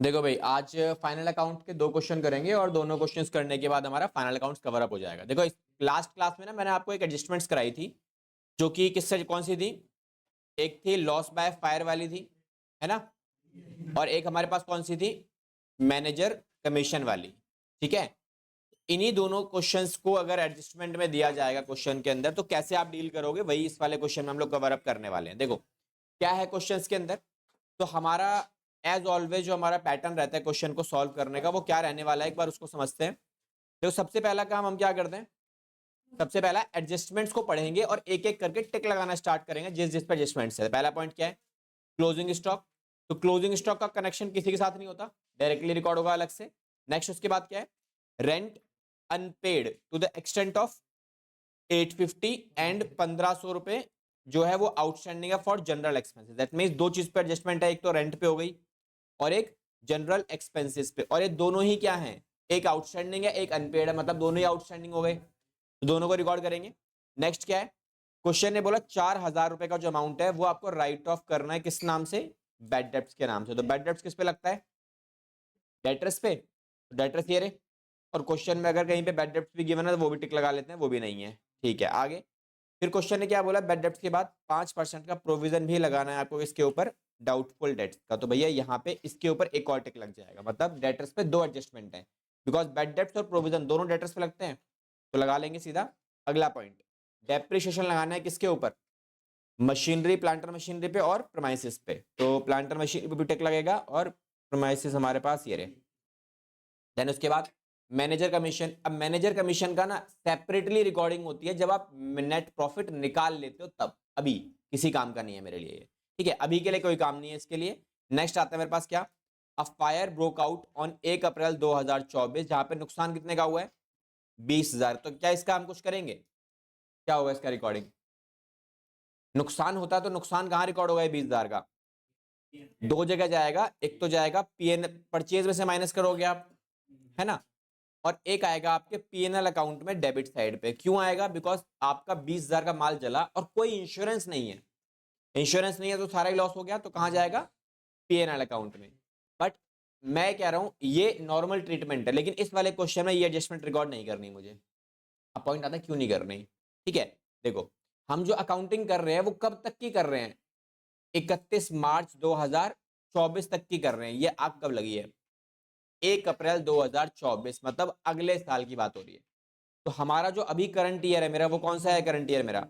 देखो भाई, आज फाइनल अकाउंट के 2 क्वेश्चन करेंगे और दोनों क्वेश्चंस करने के बाद हमारा फाइनल अकाउंट्स कवर अप हो जाएगा। देखो, इस लास्ट क्लास में ना मैंने आपको एक एडजस्टमेंट्स कराई थी, जो कि किससे कौन सी थी? एक थी लॉस बाय फायर वाली थी, है ना? और एक हमारे पास कौन सी थी? मैनेजर कमीशन वाली। ठीक है, इन्हीं दोनों क्वेश्चंस को अगर एडजस्टमेंट में दिया जाएगा क्वेश्चन के अंदर, तो कैसे आप डील करोगे, वही इस वाले क्वेश्चन में हम लोग कवर अप करने वाले हैं। देखो क्या है क्वेश्चंस के अंदर, तो हमारा एज ऑलवेज जो हमारा पैटर्न रहता है क्वेश्चन को सॉल्व करने का, वो क्या रहने वाला है एक बार उसको समझते हैं। तो सबसे पहला काम हम क्या करते हैं, सबसे पहला एडजस्टमेंट्स को पढ़ेंगे और एक एक करके टिक लगाना स्टार्ट करेंगे जिस जिस पे एडजस्टमेंट्स है। पहला पॉइंट क्या है? Closing stock. तो क्लोजिंग स्टॉक का कनेक्शन किसी के साथ नहीं होता, डायरेक्टली रिकॉर्ड होगा अलग से। नेक्स्ट उसके बाद क्या है? Rent unpaid to the extent of 850 and 1500 रुपए जो है वो आउटस्टैंडिंग है for general expenses. That means दो चीज पे एडजस्टमेंट है, एक तो रेंट पे हो गई और एक जनरल एक्सपेंसेस पे, और ये दोनों ही क्या है? एक आउटस्टैंडिंग है एक अनपेड है, मतलब दोनों ही आउटस्टैंडिंग हो गए, तो दोनों को रिकॉर्ड करेंगे। नेक्स्ट क्या है? क्वेश्चन ने बोला 4000 रुपए का जो अमाउंट है वो आपको राइट ऑफ करना है, किस नाम से? बैड डेब्ट्स के नाम से। तो बैड डेब्ट्स किस पे लगता है? डेटर्स पे। तो डेटर्स ये रहे, और क्वेश्चन में अगर कहीं पे बैड डेब्ट्स भी गिवन है तो वो भी टिक लगा लेते हैं, वो भी नहीं है। ठीक है, आगे फिर क्वेश्चन ने क्या बोला? बैड डेब्ट्स के बाद 5% का प्रोविजन भी लगाना है आपको इसके ऊपर, डाउटफुल डेट्स का। तो भैया यहाँ पे इसके ऊपर एक और टिक लग जाएगा, मतलब डेटर्स पे दो एडजस्टमेंट है, बिकॉज बैड डेब्ट्स और प्रोविजन दोनों डेटर्स पे लगते हैं, तो लगा लेंगे सीधा। अगला पॉइंट, डेप्रिसिएशन लगाना है किसके ऊपर? मशीनरी, प्लांटर मशीनरी पे और प्रीमाइसेस पे। तो प्लांटर मशीनरी पे भी टिक लगेगा और प्रीमाइसेस हमारे पास ये रहे। देन उसके बाद मैनेजर कमीशन। अब मैनेजर कमीशन का ना सेपरेटली रिकॉर्डिंग होती है जब आप नेट प्रॉफिट निकाल लेते हो तब, अभी किसी काम का नहीं है मेरे लिए। ठीक है, अभी के लिए कोई काम नहीं है इसके लिए। नेक्स्ट आता है मेरे पास क्या? A fire broke out on 1 अप्रैल 2024, जहां पे नुकसान कितने का हुआ है? 20,000। तो क्या इसका हम कुछ करेंगे? क्या होगा इसका रिकॉर्डिंग? नुकसान होता तो नुकसान कहाँ रिकॉर्ड होगा 20,000 का? दो जगह जाएगा, एक तो जाएगा पीएन परचेज में से माइनस करोगे आप, है ना, और एक आएगा आपके पीएनएल अकाउंट में डेबिट साइड पे। क्यों आएगा? बिकॉज आपका 20,000 का माल जला और कोई इंश्योरेंस नहीं है, इंश्योरेंस नहीं है तो सारा ही लॉस हो गया, तो कहां जाएगा? पीएनएल अकाउंट में। बट मैं कह रहा हूं ये नॉर्मल ट्रीटमेंट है, लेकिन इस वाले क्वेश्चन में ये एडजस्टमेंट रिकॉर्ड नहीं करनी मुझे। अब पॉइंट आता है क्यों नहीं करनी। ठीक है, देखो हम जो अकाउंटिंग कर रहे हैं वो कब तक की कर रहे हैं? 31 मार्च 2024 तक की कर रहे हैं। ये आग कब लगी है? 1 अप्रैल 2024, मतलब अगले साल की बात हो रही है। तो हमारा जो अभी करंट ईयर है मेरा, वो कौन सा है करंट ईयर मेरा?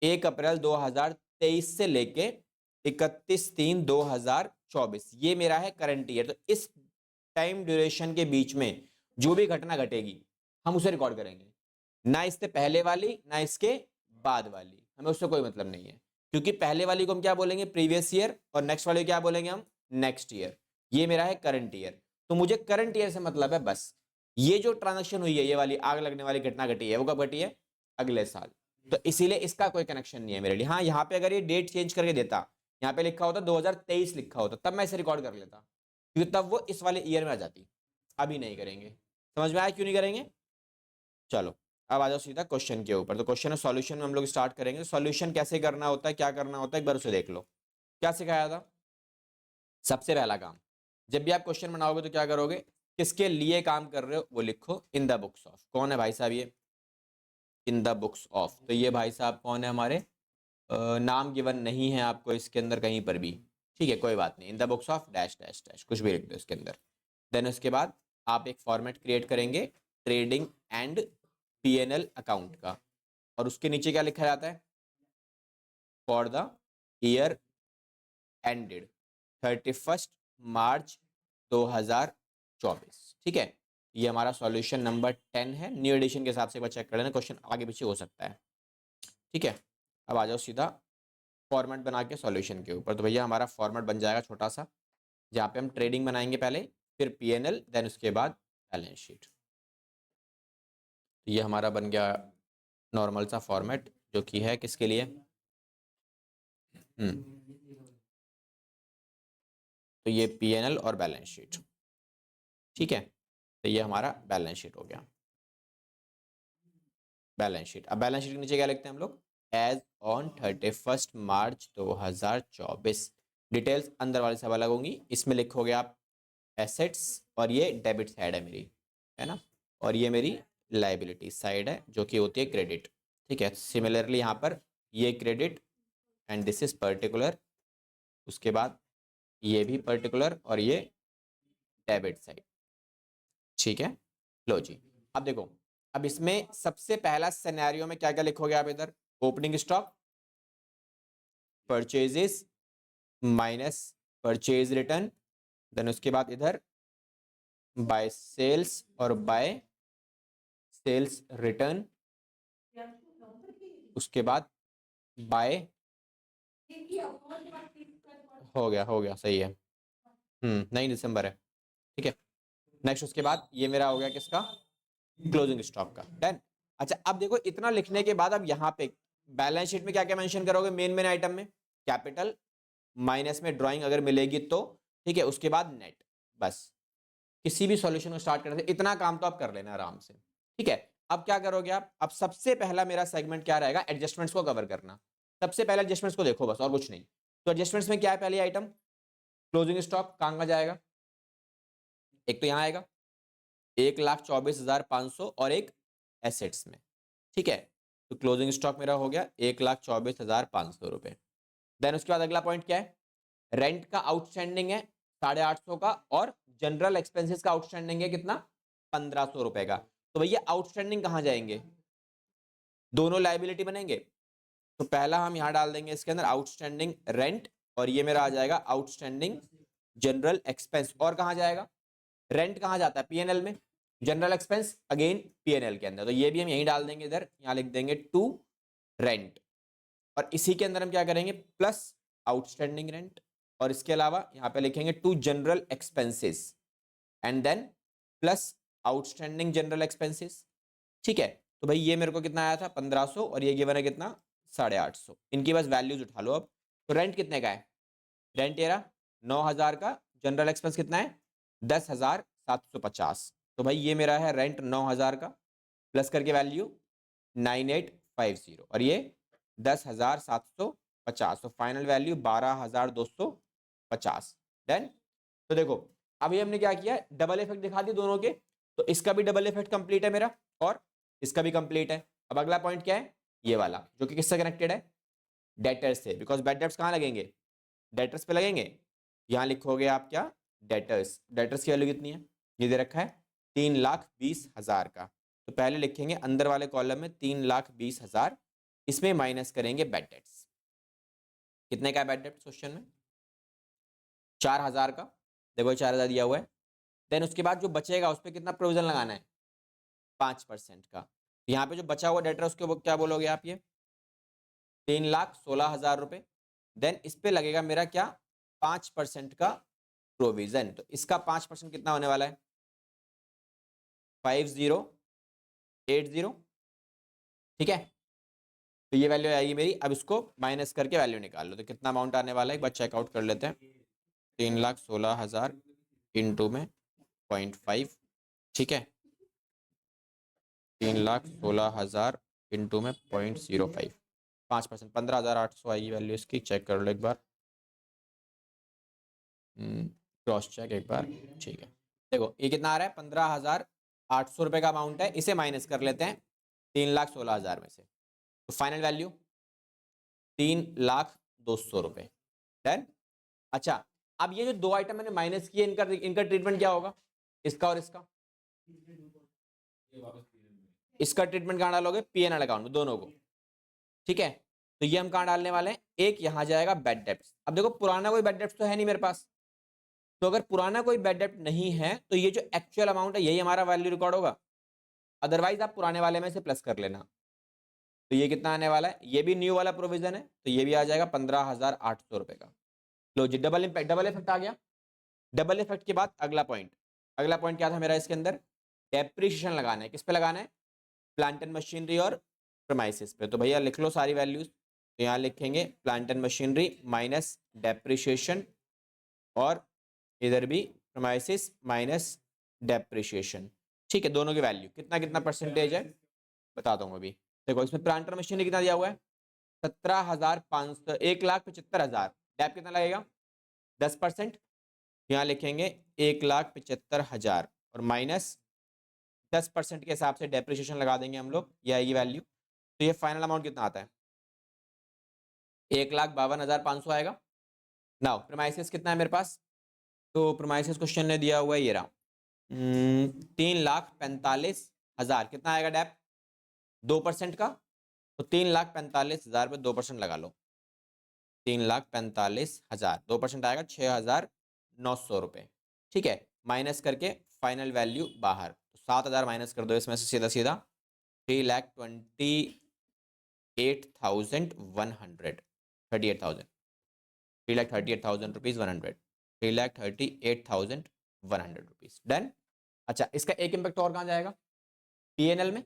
1 अप्रैल 2023 से लेके 31/3/2024, ये मेरा है करंट ईयर। तो इस टाइम ड्यूरेशन के बीच में जो भी घटना घटेगी हम उसे रिकॉर्ड करेंगे, ना इससे पहले वाली ना इसके बाद वाली, हमें उससे कोई मतलब नहीं है। क्योंकि पहले वाली को हम क्या बोलेंगे? प्रीवियस ईयर, और नेक्स्ट वाली क्या बोलेंगे हम? Next year. ये मेरा है करंट ईयर, तो मुझे करंट ईयर से मतलब है बस। ये जो ट्रांजेक्शन हुई है, ये वाली आग लगने वाली घटना घटी है, वो कब घटी है? अगले साल। तो इसीलिए इसका कोई कनेक्शन नहीं है मेरे लिए। हाँ, यहाँ पे अगर ये डेट चेंज करके देता, यहाँ पे लिखा होता 2023 लिखा होता, तब मैं इसे रिकॉर्ड कर लेता, क्योंकि तब वो इस वाले ईयर में आ जाती। अभी नहीं करेंगे। समझ में आया क्यों नहीं करेंगे? चलो अब आ जाओ सीधा क्वेश्चन के ऊपर। तो क्वेश्चन सॉल्यूशन में हम लोग स्टार्ट करेंगे। सॉल्यूशन कैसे करना होता है, क्या करना होता है, एक बार उसे देख लो। क्या सिखाया था? सबसे पहला काम, जब भी आप क्वेश्चन बनाओगे तो क्या करोगे? किसके लिए काम कर रहे हो वो लिखो, इन द बुक्स ऑफ। कौन है भाई साहब ये? In the books of. तो ये भाई साहब कौन है हमारे? नाम गिवन नहीं है आपको इसके अंदर कहीं पर भी। ठीक है, कोई बात नहीं, in the books of dash dash dash कुछ भी लिख दो इसके अंदर। देन उसके बाद आप एक फॉर्मेट क्रिएट करेंगे ट्रेडिंग एंड पीएनएल अकाउंट का, और उसके नीचे क्या लिखा जाता है? फॉर द ईयर एंडेड 31 मार्च 2024। ठीक है, ये हमारा सॉल्यूशन नंबर 10 है। न्यू एडिशन के हिसाब से एक बार चेक कर लेना, क्वेश्चन आगे पीछे हो सकता है। ठीक है, अब आ जाओ सीधा फॉर्मेट बना के सॉल्यूशन के ऊपर। तो भैया हमारा फॉर्मेट बन जाएगा छोटा सा, जहाँ पे हम ट्रेडिंग बनाएंगे पहले, फिर पीएनएल, देन उसके बाद बैलेंस शीट। तो ये हमारा बन गया नॉर्मल सा फॉर्मेट, जो कि है किसके लिए? तो ये पीएनएल और बैलेंस शीट। ठीक है, तो ये हमारा बैलेंस शीट हो गया। बैलेंस शीट, अब बैलेंस शीट के नीचे क्या लिखते हैं हम लोग? As on 31 March 2024। डिटेल्स अंदर वाले सब अलग होंगी, इसमें लिखोगे आप एसेट्स और ये डेबिट साइड है मेरी, है ना, और ये मेरी लाइबिलिटी साइड है जो कि होती है क्रेडिट। ठीक है, सिमिलरली यहाँ पर ये credit and this is particular, उसके बाद ये भी पर्टिकुलर और ये डेबिट साइड। ठीक है, लो जी, अब देखो, अब इसमें सबसे पहला सिनेरियो में क्या क्या लिखोगे आप इधर, opening stock, purchases minus purchase return, then उसके बाद इधर बाय सेल्स और बाय सेल्स रिटर्न, उसके बाद बाय, हो गया सही है, 9 दिसंबर है। ठीक है, नेक्स्ट उसके बाद ये मेरा हो गया किसका, क्लोजिंग स्टॉक का, डन। अच्छा, अब देखो इतना लिखने के बाद अब यहाँ पे बैलेंस शीट में क्या क्या मेंशन करोगे, मेन आइटम में कैपिटल, माइनस में ड्राइंग अगर मिलेगी तो, ठीक है, उसके बाद नेट। बस किसी भी सॉल्यूशन को स्टार्ट करने से इतना काम तो आप कर लेना आराम से। ठीक है, अब क्या करोगे आप, अब सबसे पहला मेरा सेगमेंट क्या रहेगा, एडजस्टमेंट्स को कवर करना। सबसे पहले एडजस्टमेंट्स को देखो बस, और कुछ नहीं। तो एडजस्टमेंट्स में क्या है, पहली आइटम क्लोजिंग स्टॉक, कहां का जाएगा, एक तो यहां आएगा 1,24,500 और एक एसेट्स में। ठीक है, तो क्लोजिंग स्टॉक मेरा हो गया 1,24,500 रुपए। देन उसके बाद अगला पॉइंट क्या है, रेंट का आउटस्टैंडिंग है 850 का, और जनरल एक्सपेंसेस का आउटस्टैंडिंग है कितना, 1500 रुपए का। तो भैया आउटस्टैंडिंग कहां जाएंगे, दोनों लाइबिलिटी बनेंगे, तो पहला हम यहां डाल देंगे इसके अंदर आउटस्टैंडिंग रेंट, और ये मेरा आ जाएगा आउटस्टैंडिंग जनरल एक्सपेंस। और कहां जाएगा, रेंट कहां जाता है, पीएनएल में, जनरल एक्सपेंस अगेन पीएनएल के अंदर, तो ये भी हम यहीं डाल देंगे इधर, यहां लिख देंगे टू रेंट, और इसी के अंदर हम क्या करेंगे, प्लस आउटस्टैंडिंग रेंट, और इसके अलावा यहाँ पे लिखेंगे to general expenses and then plus outstanding general expenses. ठीक है, तो भाई ये मेरे को कितना आया था 1500, और ये गिवन है कितना 850, इनकी बस वैल्यूज उठा लो अब। तो रेंट कितने का है, रेंट ये रहा 9000 का, जनरल एक्सपेंस कितना है 10,750, तो भाई ये मेरा है रेंट 9000 का, प्लस करके वैल्यू 9850, और ये 10,750, तो फाइनल वैल्यू 12,250। डन। तो देखो अभी हमने क्या किया, डबल इफेक्ट दिखा दिए दोनों के, तो इसका भी डबल इफेक्ट कंप्लीट है मेरा, और इसका भी कंप्लीट है। अब अगला पॉइंट क्या है, ये वाला जो कि किससे कनेक्टेड है, डेटर्स से, बिकॉज बैड डेट्स कहाँ लगेंगे, डेटर्स पे लगेंगे। यहाँ लिखोगे आप क्या, डेटर्स, डेटर्स की वैल्यू कितनी है, ये दे रखा है 3,20,000 का, तो पहले लिखेंगे अंदर वाले कॉलम में 3,20,000, इसमें माइनस करेंगे बैड डेट्स। कितने का है बैड डेट्स क्वेश्चन में, 4,000 का, देखो 4,000 दिया हुआ है। देन उसके बाद जो बचेगा उस पर कितना प्रोविजन लगाना है, 5% का। यहाँ पे जो बचा हुआ डेटर उसके क्या बोलोगे आप, ये 3,16,000 रुपए। देन इस पे लगेगा मेरा क्या, 5% का प्रोविजन, तो इसका 5% कितना होने वाला है 5080। ठीक है, तो ये वैल्यू आएगी मेरी, अब इसको माइनस करके वैल्यू निकाल लो, तो कितना अमाउंट आने वाला है एक बार चेकआउट कर लेते हैं, 3,16,000 इंटू में 0.5। ठीक है, 3,16,000 इंटू में 0.05, 5%, 15,800 आएगी वैल्यू इसकी, चेक कर लो एक बार, क्रॉस चेक एक बार। ठीक है, देखो ये कितना आ रहा है, 15,800 रुपये का अमाउंट है, इसे माइनस कर लेते हैं 3,16,000 में से, तो फाइनल वैल्यू 3,02,000 रुपये। डन। अच्छा, अब ये जो दो आइटम मैंने माइनस किए, इनका इनका ट्रीटमेंट क्या होगा, इसका और इसका, इसका ट्रीटमेंट कहाँ डालोगे, पीएनएल अकाउंट में दोनों को। ठीक है, तो ये हम कहाँ डालने वाले हैं, एक यहाँ जाएगा बैड डेब्ट्स। अब देखो पुराना कोई बैड डेब्ट्स तो है नहीं मेरे पास, तो अगर पुराना कोई बैड डेब्ट नहीं है तो ये जो एक्चुअल अमाउंट है यही हमारा वैल्यू रिकॉर्ड होगा, अदरवाइज आप पुराने वाले में से प्लस कर लेना। तो ये कितना आने वाला है, ये भी न्यू वाला प्रोविजन है, तो ये भी आ जाएगा 15,800 रुपए का। लो जी, डबल इम्पैक्ट, डबल इफेक्ट आ गया। डबल इफेक्ट के बाद अगला पॉइंट, अगला पॉइंट क्या था मेरा इसके अंदर, डेप्रिसिएशन लगाना है, किस पे लगाना है, प्लांट एंड मशीनरी और प्रीमाइसेस पे। तो भैया लिख लो सारी वैल्यूज, तो यहाँ लिखेंगे plant and machinery minus depreciation, और इधर भी प्रीमाइसेस माइनस डेप्रिसिएशन। ठीक है, दोनों की वैल्यू कितना कितना परसेंटेज है बता दूंगा अभी। देखो इसमें प्लांट एंड मशीनरी कितना दिया हुआ है 17,500, 1,75,000, डेप कितना लगेगा 10%, यहाँ लिखेंगे 1,75,000 और माइनस 10% के हिसाब से डेप्रिसिएशन लगा देंगे हम लोग, ये आएगी वैल्यू। तो ये फाइनल अमाउंट कितना आता है? 1,52,500 आएगा। नाउ प्रीमाइसेस कितना है मेरे पास? तो प्रीमाइसेस क्वेश्चन ने दिया हुआ है ये रहा 3,45,000। कितना आएगा डेप? 2% का, तो 3,45,000 पे 2% लगा लो। 3,45,000 2% आएगा 6,900 रुपये। ठीक है, माइनस करके फाइनल वैल्यू बाहर, तो 7,000 माइनस कर दो इसमें से सीधा सीधा 3,28,100 38,000 3,38,000 रुपीज़ 100 3,38,100 रुपीज़ डन। अच्छा, इसका एक इम्पैक्ट और कहाँ जाएगा? पीएनएल में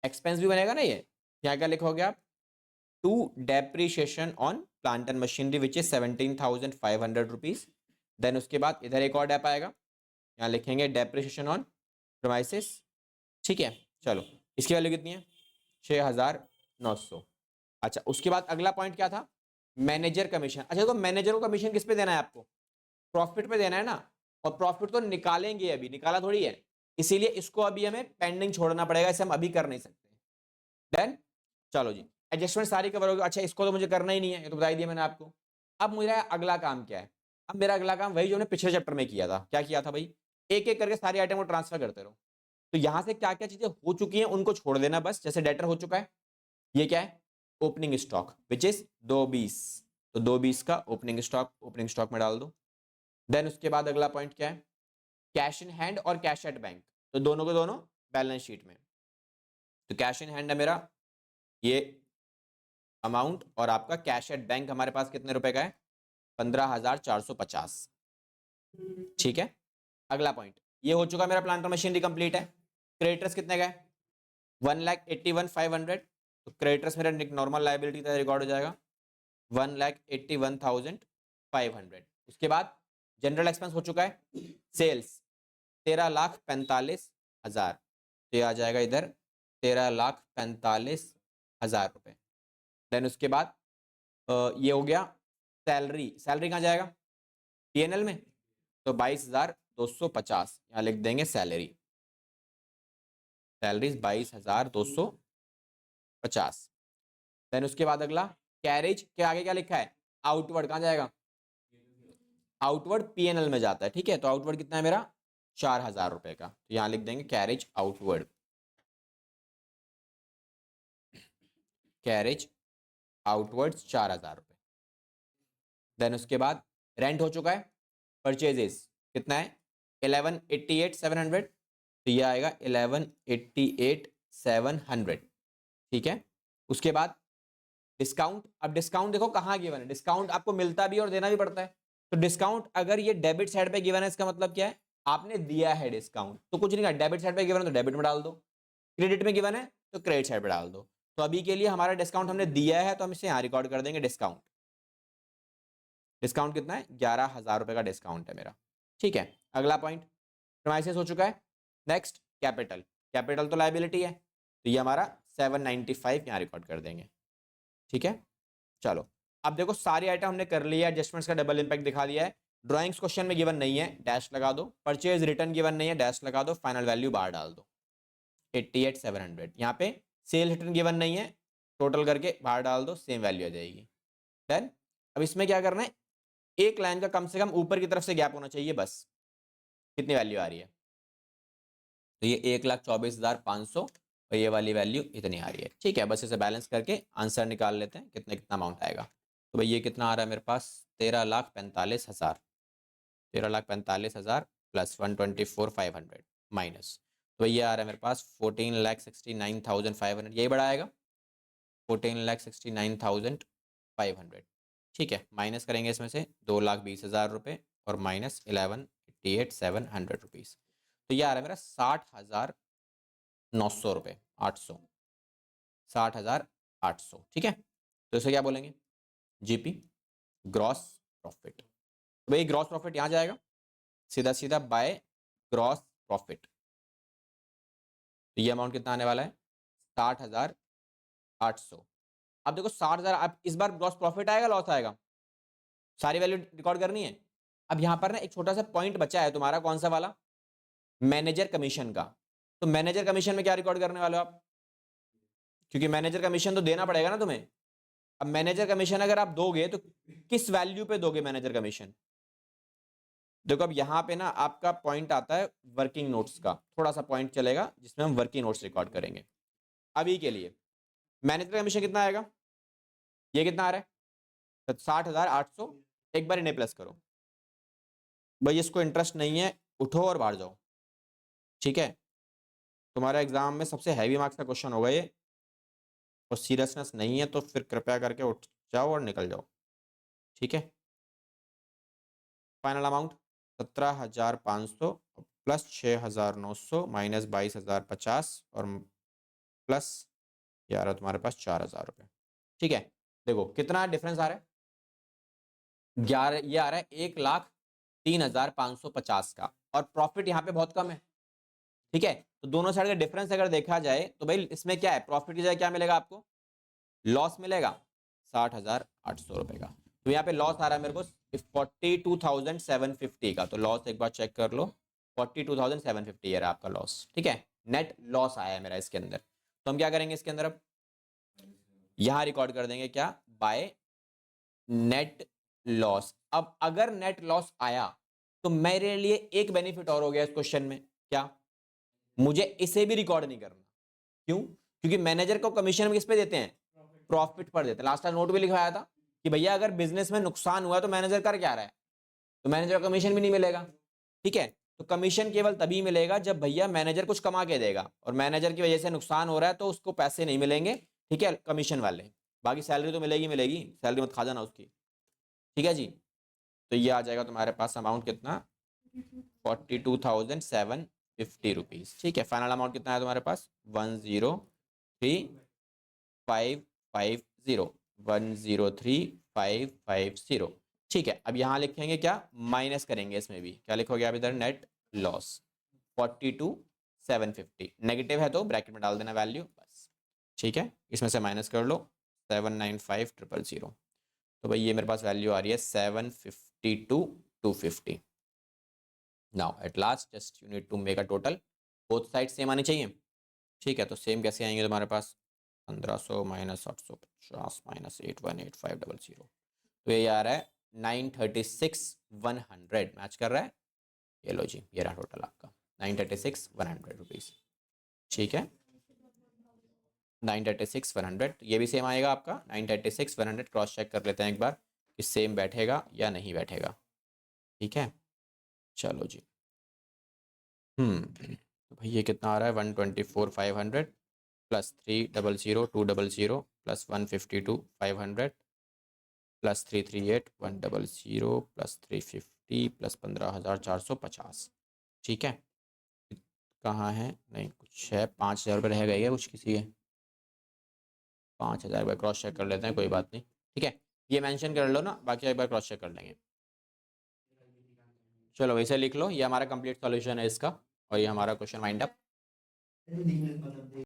एक्सपेंस भी बनेगा ना ये। क्या क्या लिखोगे आप? To depreciation on plant and machinery which is 17,500 rupees. Then उसके बाद इधर एक और डेप आएगा, यहाँ लिखेंगे डेप्रीशिएशन ऑन प्रीमाइसेस। ठीक है, चलो इसकी वैल्यू कितनी है? 6,900। अच्छा, उसके बाद अगला पॉइंट क्या था? Manager commission. अच्छा, तो मैनेजर को कमीशन किस पे देना है आपको? प्रॉफिट पे देना है ना, और प्रॉफिट तो निकालेंगे, अभी निकाला थोड़ी है, इसीलिए इसको अभी हमें पेंडिंग छोड़ना पड़ेगा, इसे हम अभी कर नहीं सकते। देन चलो जी, एडजस्टमेंट सारी कवर होगी। अच्छा, इसको तो मुझे करना ही नहीं है, ये तो बता ही दिया मैंने आपको। अब मेरा अगला काम क्या है? अब मेरा अगला काम वही जो हमने पिछले चैप्टर में किया था। क्या किया था भाई? एक एक करके सारी आइटम को ट्रांसफर करते रहो। तो यहां से क्या क्या चीजें हो चुकी हैं उनको छोड़ देना बस। जैसे डेटर हो चुका है, ये क्या है? ओपनिंग स्टॉक विच इज 220, तो 220 का ओपनिंग स्टॉक में डाल दो। देन उसके बाद अगला पॉइंट क्या है? कैश इन हैंड और कैश एट बैंक, तो दोनों के दोनों बैलेंस शीट में। तो कैश इन हैंड है मेरा ये अमाउंट, और आपका कैश एट बैंक हमारे पास कितने रुपए का है? 15,450। ठीक है, अगला पॉइंट ये हो चुका मेरा प्लांट और मशीनरी कंप्लीट है। क्रेडिटर्स कितने का है? 1,81,500। तो क्रेडिटर्स मेरा नॉर्मल लायबिलिटी का रिकॉर्ड हो जाएगा 1,81,500। उसके बाद जनरल एक्सपेंस हो चुका है, सेल्स 13,45,000, तो ये आ जाएगा इधर 13,45,000 रुपये। देन उसके बाद ये हो गया सैलरी। सैलरी कहाँ जाएगा? पीएनएल में, तो 22,250 यहाँ लिख देंगे सैलरी। सैलरीज 22,250। देन उसके बाद अगला कैरेज के आगे क्या लिखा है? आउटवर्ड कहाँ जाएगा? आउटवर्ड पीएनएल में जाता है। ठीक है, तो आउटवर्ड कितना है मेरा? 4,000 रुपए का, तो यहाँ लिख देंगे कैरेज आउटवर्ड। कैरेज आउटवर्ड 4,000 रुपए। देन उसके बाद रेंट हो चुका है। परचेजेस कितना है? 11,88,700, तो ये आएगा 11,88,700। ठीक है, उसके बाद डिस्काउंट। अब डिस्काउंट देखो कहाँ गिवन है, डिस्काउंट आपको मिलता भी और देना भी पड़ता है। तो डिस्काउंट अगर ये डेबिट साइड पे गिवन है, इसका मतलब क्या है? आपने दिया है डिस्काउंट, तो कुछ नहीं, डेबिट साइड पे गिवन है तो डेबिट में डाल दो, क्रेडिट में गिवन है तो क्रेडिट साइड पे डाल दो। तो अभी के लिए हमारा डिस्काउंट हमने दिया है, तो हम इसे यहाँ रिकॉर्ड कर देंगे डिस्काउंट। डिस्काउंट कितना है? 11,000 रुपए का डिस्काउंट है मेरा। ठीक है, अगला पॉइंट प्रीमाइसेस हो चुका है। Next capital. कैपिटल तो लायबिलिटी है, तो ये हमारा 795 यहाँ रिकॉर्ड कर देंगे। ठीक है, चलो अब देखो सारी आइटम हमने कर लिया है, एडजस्टमेंट्स का डबल इंपैक्ट दिखा दिया है। ड्राइंग्स क्वेश्चन में गिवन नहीं है, डैश लगा दो। परचेज रिटर्न गिवन नहीं है, डैश लगा दो। फाइनल वैल्यू बाहर डाल दो 88,700। यहाँ पे सेल रिटर्न गिवन नहीं है, टोटल करके बाहर डाल दो, सेम वैल्यू आ जाएगी। डन। अब इसमें क्या करना है? एक लाइन का कम से कम ऊपर की तरफ से गैप होना चाहिए बस। कितनी वैल्यू आ रही है? तो ये 1,24,500 और ये वाली वैल्यू इतनी आ रही है। ठीक है, बस इसे बैलेंस करके आंसर निकाल लेते हैं कितना कितना अमाउंट आएगा। तो भाई ये कितना आ रहा है मेरे पास? 13,45,000। 13,45,000 प्लस 124,500 माइनस, तो ये आ रहा है मेरे पास 14,69,500। यही बड़ा आएगा 14,69,500। ठीक है, माइनस करेंगे इसमें से 2,20,000 रुपये और माइनस 11,88,700 रुपीज़, तो ये आ रहा है मेरा 60,900 रुपये 800 60,800। ठीक है, तो इसे क्या बोलेंगे? GP, gross profit. तो भाई ग्रॉस प्रॉफिट यहाँ जाएगा सीधा सीधा बाय ग्रॉस प्रॉफिट। तो ये अमाउंट कितना आने वाला है? 60,800। अब देखो 60,000, अब इस बार ग्रॉस प्रॉफिट आएगा लॉस आएगा? सारी वैल्यू रिकॉर्ड करनी है, अब यहाँ पर ना एक छोटा सा पॉइंट बचा है तुम्हारा, कौन सा वाला, मैनेजर कमीशन का। तो मैनेजर कमीशन में क्या रिकॉर्ड करने वाले हो आप, क्योंकि मैनेजर कमीशन तो देना पड़ेगा ना तुम्हें। अब मैनेजर कमीशन अगर आप दोगे तो किस वैल्यू पे दोगे मैनेजर कमीशन। देखो अब यहाँ पे ना आपका पॉइंट आता है वर्किंग नोट्स का, थोड़ा सा पॉइंट चलेगा जिसमें हम वर्किंग नोट्स रिकॉर्ड करेंगे। अभी के लिए मैनेजर कमीशन कितना आएगा, ये कितना आ रहा है 60,800, एक बार इन्हें प्लस करो भाई, इसको इंटरेस्ट नहीं है उठो और बाहर जाओ, ठीक है। तुम्हारा एग्जाम में सबसे हैवी मार्क्स का क्वेश्चन होगा ये, और सीरियसनेस नहीं है तो फिर कृपया करके उठ जाओ और निकल जाओ, ठीक है। फाइनल अमाउंट 17,500 प्लस 6,900 माइनस 22,050 और प्लस ये आ रहा है तुम्हारे पास 4,000 रुपये, ठीक है। देखो कितना डिफरेंस आ रहा है, 11, ये आ रहा है 1,03,550 का, और प्रॉफिट यहाँ पे बहुत कम है, ठीक है। तो दोनों साइड का डिफरेंस अगर देखा जाए तो भाई इसमें क्या है, प्रॉफिट की जगह क्या मिलेगा आपको, लॉस मिलेगा 60,800 रुपए का। तो यहाँ पे लॉस आ रहा है मेरे को 42,750 का, तो लॉस एक बार चेक कर लो, 42,750 ये रहा आपका लॉस, ठीक है। नेट लॉस आया है मेरा इसके अंदर। तो हम क्या करेंगे इसके अंदर, अब यहां रिकॉर्ड कर देंगे क्या, बाय नेट लॉस। अब अगर नेट लॉस आया तो मेरे लिए एक बेनिफिट और हो गया इस क्वेश्चन में, क्या, मुझे इसे भी रिकॉर्ड नहीं करना। क्यों, क्योंकि मैनेजर को कमीशन किस पे देते हैं, प्रॉफिट पर देते हैं। लास्ट टाइम नोट भी लिखवाया था कि भैया अगर बिजनेस में नुकसान हुआ तो मैनेजर कर क्या रहा है, तो मैनेजर को कमीशन भी नहीं मिलेगा, ठीक है। तो कमीशन केवल तभी मिलेगा जब भैया मैनेजर कुछ कमा के देगा, और मैनेजर की वजह से नुकसान हो रहा है तो उसको पैसे नहीं मिलेंगे, ठीक है, कमीशन वाले। बाकी सैलरी तो मिलेगी मिलेगी, सैलरी मत खा जाना उसकी, ठीक है जी। तो ये आ जाएगा तुम्हारे पास अमाउंट कितना, 42,750 रुपीज, ठीक है। फाइनल अमाउंट कितना है तुम्हारे पास, 103,550, 103,550, ठीक है। अब यहाँ लिखेंगे क्या, माइनस करेंगे इसमें भी, क्या लिखोगे आप इधर, नेट लॉस 42,750, नेगेटिव है तो ब्रैकेट में डाल देना वैल्यू बस, ठीक है। इसमें से माइनस कर लो 795,000, तो भाई ये मेरे पास वैल्यू आ रही है 752,250। Now at last just you need to make a total, both side same आनी चाहिए, ठीक है। तो सेम कैसे आएंगे तुम्हारे पास, 1500 माइनस 850 माइनस 818500, तो ये आ रहा है 936,100, मैच कर रहा है, ये लो जी, ये रहा टोटल आपका 936,100 रुपीज़, ठीक है। 936,100, ये भी सेम आएगा आपका 936,100, क्रॉस चेक कर लेते हैं एक बार कि सेम बैठेगा या नहीं बैठेगा, ठीक है। चलो जी, तो भाई ये कितना आ रहा है, 124,500 plus 300,200 plus 152,500 plus 338,100 plus 350 plus 15,450, ठीक है। कहाँ है, नहीं कुछ है, 5,000 रुपये रह गए क्या कुछ किसी के, 5,000 रुपये क्रॉस चेक कर लेते हैं, कोई बात नहीं, ठीक है। ये मेंशन कर लो ना, बाकी एक बार क्रॉस चेक कर लेंगे। चलो वैसे लिख लो, ये हमारा कंप्लीट सॉल्यूशन है इसका, और ये हमारा क्वेश्चन वाइंड अप।